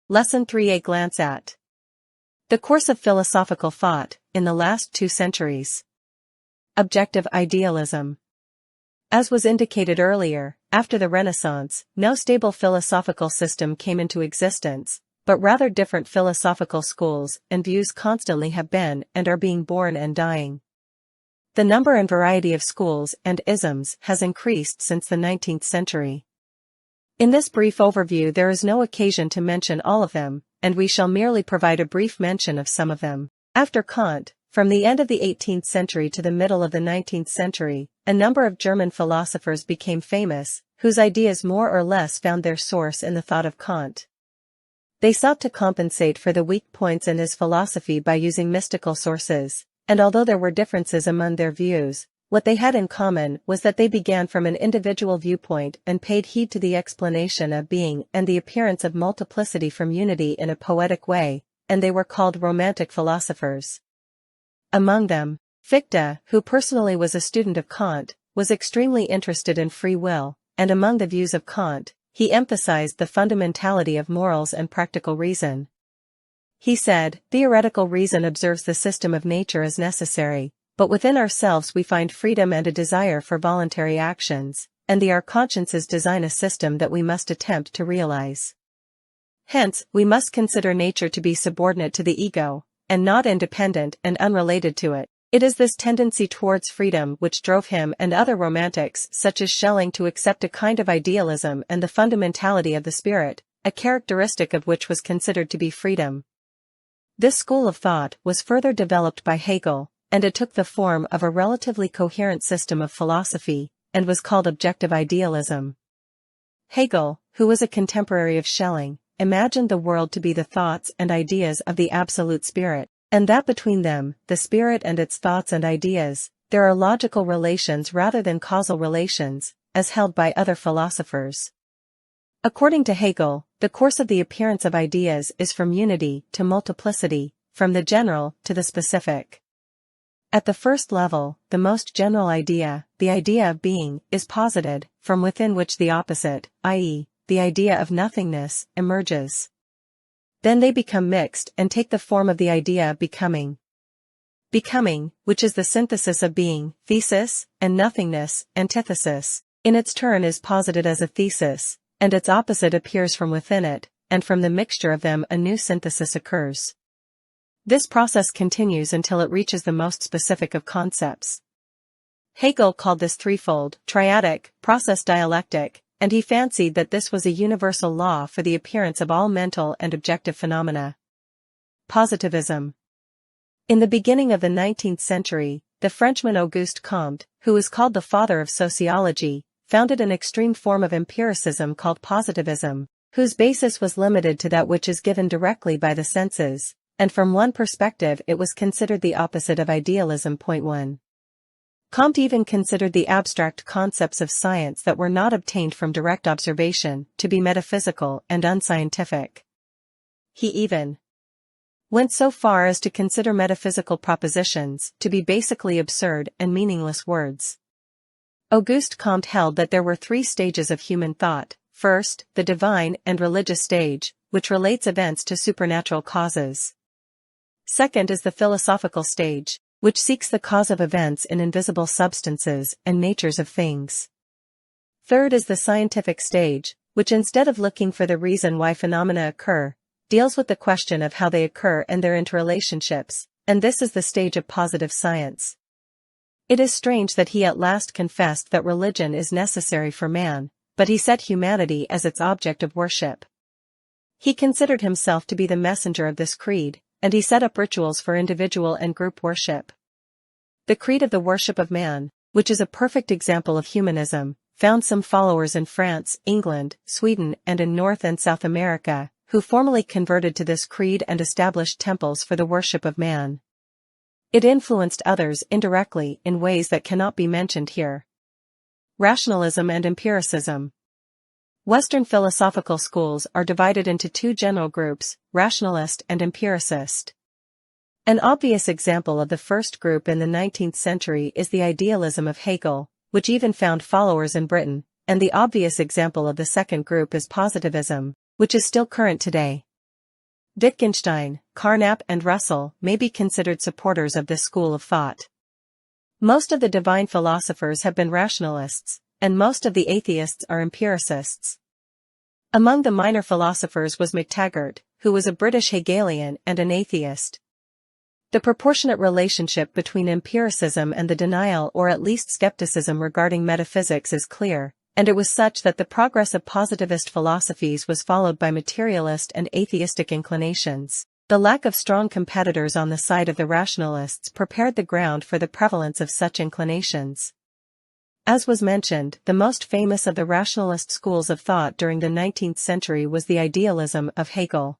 Lesson 3: A glance at the course of philosophical thought in the last 2 centuries. Objective idealism. As was indicated earlier, after the Renaissance, no stable philosophical system came into existence, but rather different philosophical schools and views constantly have been and are being born and dying. The number and variety of schools and isms has increased since the 19th century. In this brief overview there is no occasion to mention all of them, and we shall merely provide a brief mention of some of them. After Kant, from the end of the 18th century to the middle of the 19th century, a number of German philosophers became famous, whose ideas more or less found their source in the thought of Kant. They sought to compensate for the weak points in his philosophy by using mystical sources, and although there were differences among their views, what they had in common was that they began from an individual viewpoint and paid heed to the explanation of being and the appearance of multiplicity from unity in a poetic way, and they were called Romantic philosophers. Among them, Fichte, who personally was a student of Kant, was extremely interested in free will, and among the views of Kant, he emphasized the fundamentality of morals and practical reason. He said, "Theoretical reason observes the system of nature as necessary, but within ourselves we find freedom and a desire for voluntary actions, and our consciences design a system that we must attempt to realize. Hence, we must consider nature to be subordinate to the ego, and not independent and unrelated to it." It is this tendency towards freedom which drove him and other romantics such as Schelling to accept a kind of idealism and the fundamentality of the spirit, a characteristic of which was considered to be freedom. This school of thought was further developed by Hegel, and it took the form of a relatively coherent system of philosophy, and was called objective idealism. Hegel, who was a contemporary of Schelling, imagined the world to be the thoughts and ideas of the absolute spirit, and that between them, the spirit and its thoughts and ideas, there are logical relations rather than causal relations, as held by other philosophers. According to Hegel, the course of the appearance of ideas is from unity to multiplicity, from the general to the specific. At the first level, the most general idea, the idea of being, is posited, from within which the opposite, i.e., the idea of nothingness, emerges. Then they become mixed and take the form of the idea of becoming. Becoming, which is the synthesis of being, thesis, and nothingness, antithesis, in its turn is posited as a thesis, and its opposite appears from within it, and from the mixture of them a new synthesis occurs. This process continues until it reaches the most specific of concepts. Hegel called this threefold, triadic, process dialectic, and he fancied that this was a universal law for the appearance of all mental and objective phenomena. Positivism. In the beginning of the 19th century, the Frenchman Auguste Comte, who is called the father of sociology, founded an extreme form of empiricism called positivism, whose basis was limited to that which is given directly by the senses, and from one perspective it was considered the opposite of idealism. 1. Comte even considered the abstract concepts of science that were not obtained from direct observation to be metaphysical and unscientific. He even went so far as to consider metaphysical propositions to be basically absurd and meaningless words. Auguste Comte held that there were 3 stages of human thought: first, the divine and religious stage, which relates events to supernatural causes. Second is the philosophical stage, which seeks the cause of events in invisible substances and natures of things. Third is the scientific stage, which instead of looking for the reason why phenomena occur, deals with the question of how they occur and their interrelationships, and this is the stage of positive science. It is strange that he at last confessed that religion is necessary for man, but he set humanity as its object of worship. He considered himself to be the messenger of this creed, and he set up rituals for individual and group worship. The creed of the worship of man, which is a perfect example of humanism, found some followers in France, England, Sweden, and in North and South America, who formally converted to this creed and established temples for the worship of man. It influenced others indirectly in ways that cannot be mentioned here. Rationalism and empiricism. Western philosophical schools are divided into 2 general groups, rationalist and empiricist. An obvious example of the first group in the 19th century is the idealism of Hegel, which even found followers in Britain, and the obvious example of the second group is positivism, which is still current today. Wittgenstein, Carnap and Russell may be considered supporters of this school of thought. Most of the divine philosophers have been rationalists, and most of the atheists are empiricists. Among the minor philosophers was MacTaggart, who was a British Hegelian and an atheist. The proportionate relationship between empiricism and the denial or at least skepticism regarding metaphysics is clear, and it was such that the progress of positivist philosophies was followed by materialist and atheistic inclinations. The lack of strong competitors on the side of the rationalists prepared the ground for the prevalence of such inclinations. As was mentioned, the most famous of the rationalist schools of thought during the 19th century was the idealism of Hegel.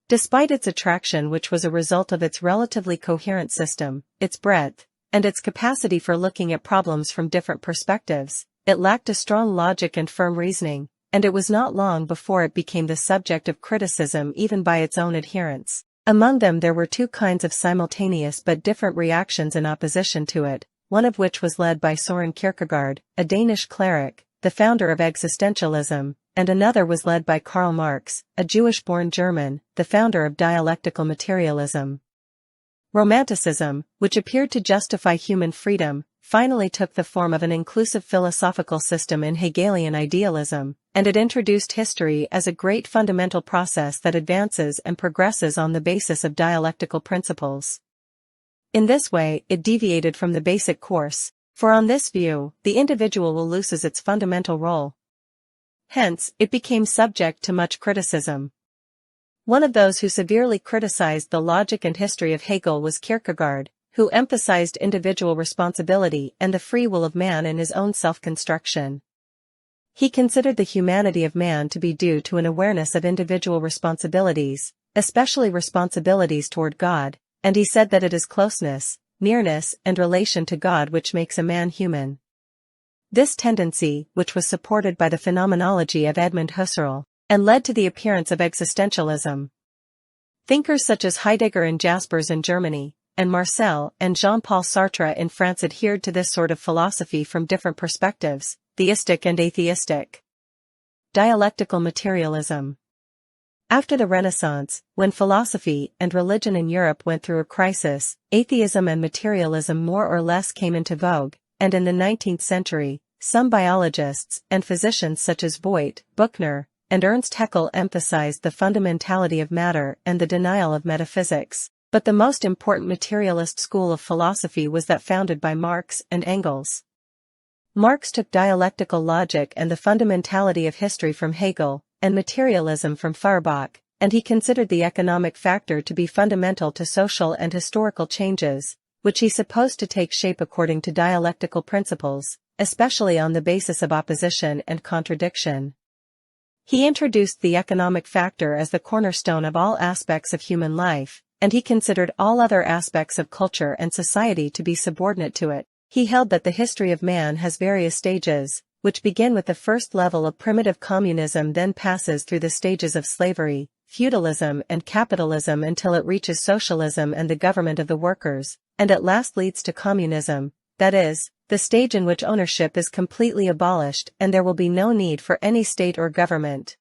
Despite its attraction, which was a result of its relatively coherent system, its breadth, and its capacity for looking at problems from different perspectives, it lacked a strong logic and firm reasoning, and it was not long before it became the subject of criticism even by its own adherents. Among them there were two kinds of simultaneous but different reactions in opposition to it, one of which was led by Søren Kierkegaard, a Danish cleric, the founder of existentialism, and another was led by Karl Marx, a Jewish-born German, the founder of dialectical materialism. Romanticism, which appeared to justify human freedom, finally took the form of an inclusive philosophical system in Hegelian idealism, and it introduced history as a great fundamental process that advances and progresses on the basis of dialectical principles. In this way, it deviated from the basic course, for on this view, the individual loses its fundamental role. Hence, it became subject to much criticism. One of those who severely criticized the logic and history of Hegel was Kierkegaard, who emphasized individual responsibility and the free will of man in his own self-construction. He considered the humanity of man to be due to an awareness of individual responsibilities, especially responsibilities toward God, and he said that it is closeness, nearness, and relation to God which makes a man human. This tendency, which was supported by the phenomenology of Edmund Husserl, and led to the appearance of existentialism. Thinkers such as Heidegger and Jaspers in Germany, and Marcel and Jean-Paul Sartre in France adhered to this sort of philosophy from different perspectives, theistic and atheistic. Dialectical materialism. After the Renaissance, when philosophy and religion in Europe went through a crisis, atheism and materialism more or less came into vogue, and in the 19th century, some biologists and physicians such as Voigt, Buchner, and Ernst Haeckel emphasized the fundamentality of matter and the denial of metaphysics, but the most important materialist school of philosophy was that founded by Marx and Engels. Marx took dialectical logic and the fundamentality of history from Hegel, and materialism from Feuerbach, and he considered the economic factor to be fundamental to social and historical changes, which he supposed to take shape according to dialectical principles, especially on the basis of opposition and contradiction. He introduced the economic factor as the cornerstone of all aspects of human life, and he considered all other aspects of culture and society to be subordinate to it. He held that the history of man has various stages, which begin with the first level of primitive communism, then passes through the stages of slavery, feudalism and capitalism until it reaches socialism and the government of the workers, and at last leads to communism, that is, the stage in which ownership is completely abolished and there will be no need for any state or government.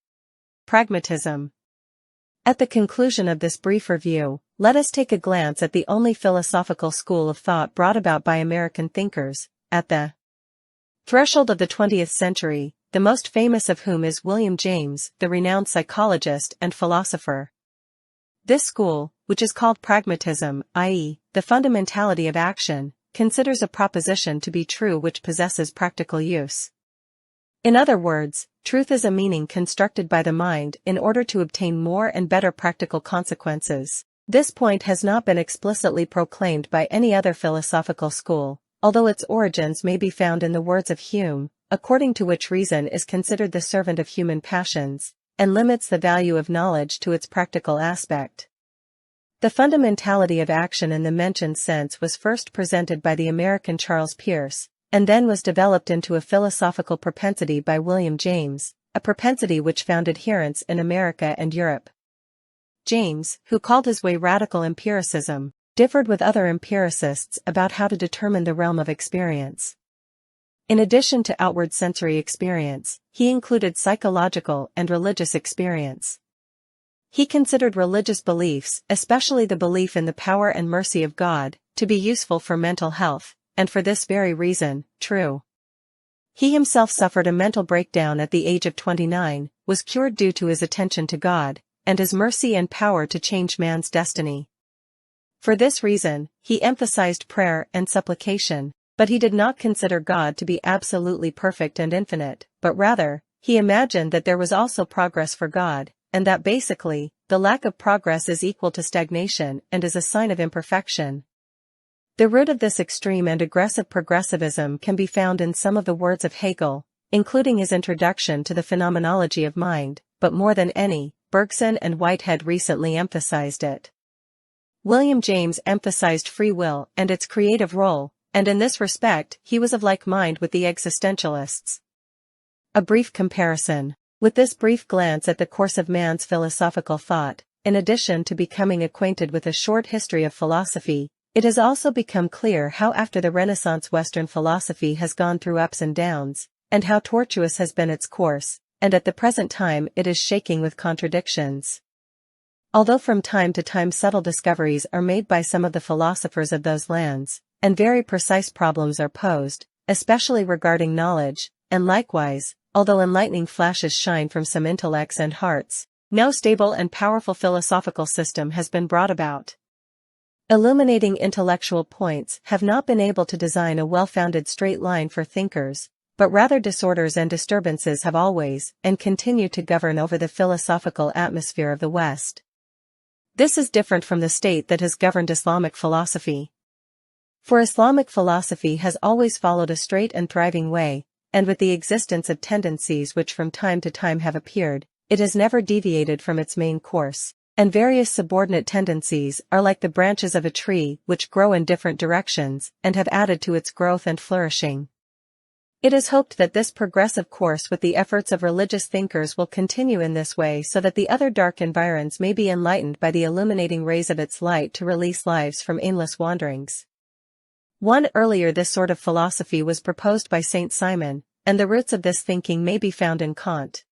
Pragmatism. At the conclusion of this brief review, let us take a glance at the only philosophical school of thought brought about by American thinkers, at the threshold of the 20th century, the most famous of whom is William James, the renowned psychologist and philosopher. This school, which is called pragmatism, i.e., the fundamentality of action, considers a proposition to be true which possesses practical use. In other words, truth is a meaning constructed by the mind in order to obtain more and better practical consequences. This point has not been explicitly proclaimed by any other philosophical school, although its origins may be found in the words of Hume, according to which reason is considered the servant of human passions, and limits the value of knowledge to its practical aspect. The fundamentality of action in the mentioned sense was first presented by the American Charles Peirce, and then was developed into a philosophical propensity by William James, a propensity which found adherents in America and Europe. James, who called his way radical empiricism, differed with other empiricists about how to determine the realm of experience. In addition to outward sensory experience, he included psychological and religious experience. He considered religious beliefs, especially the belief in the power and mercy of God, to be useful for mental health, and for this very reason, true. He himself suffered a mental breakdown at the age of 29, was cured due to his attention to God, and his mercy and power to change man's destiny. For this reason, he emphasized prayer and supplication, but he did not consider God to be absolutely perfect and infinite, but rather, he imagined that there was also progress for God, and that basically, the lack of progress is equal to stagnation and is a sign of imperfection. The root of this extreme and aggressive progressivism can be found in some of the words of Hegel, including his introduction to the phenomenology of mind, but more than any, Bergson and Whitehead recently emphasized it. William James emphasized free will and its creative role, and in this respect he was of like mind with the existentialists. A brief comparison. With this brief glance at the course of man's philosophical thought, in addition to becoming acquainted with a short history of philosophy, it has also become clear how after the Renaissance Western philosophy has gone through ups and downs, and how tortuous has been its course, and at the present time it is shaking with contradictions. Although from time to time subtle discoveries are made by some of the philosophers of those lands, and very precise problems are posed, especially regarding knowledge, and likewise, although enlightening flashes shine from some intellects and hearts, no stable and powerful philosophical system has been brought about. Illuminating intellectual points have not been able to design a well-founded straight line for thinkers, but rather disorders and disturbances have always and continue to govern over the philosophical atmosphere of the West. This is different from the state that has governed Islamic philosophy. For Islamic philosophy has always followed a straight and thriving way, and with the existence of tendencies which from time to time have appeared, it has never deviated from its main course. And various subordinate tendencies are like the branches of a tree which grow in different directions and have added to its growth and flourishing. It is hoped that this progressive course with the efforts of religious thinkers will continue in this way so that the other dark environs may be enlightened by the illuminating rays of its light to release lives from aimless wanderings. Earlier this sort of philosophy was proposed by Saint Simon, and the roots of this thinking may be found in Kant.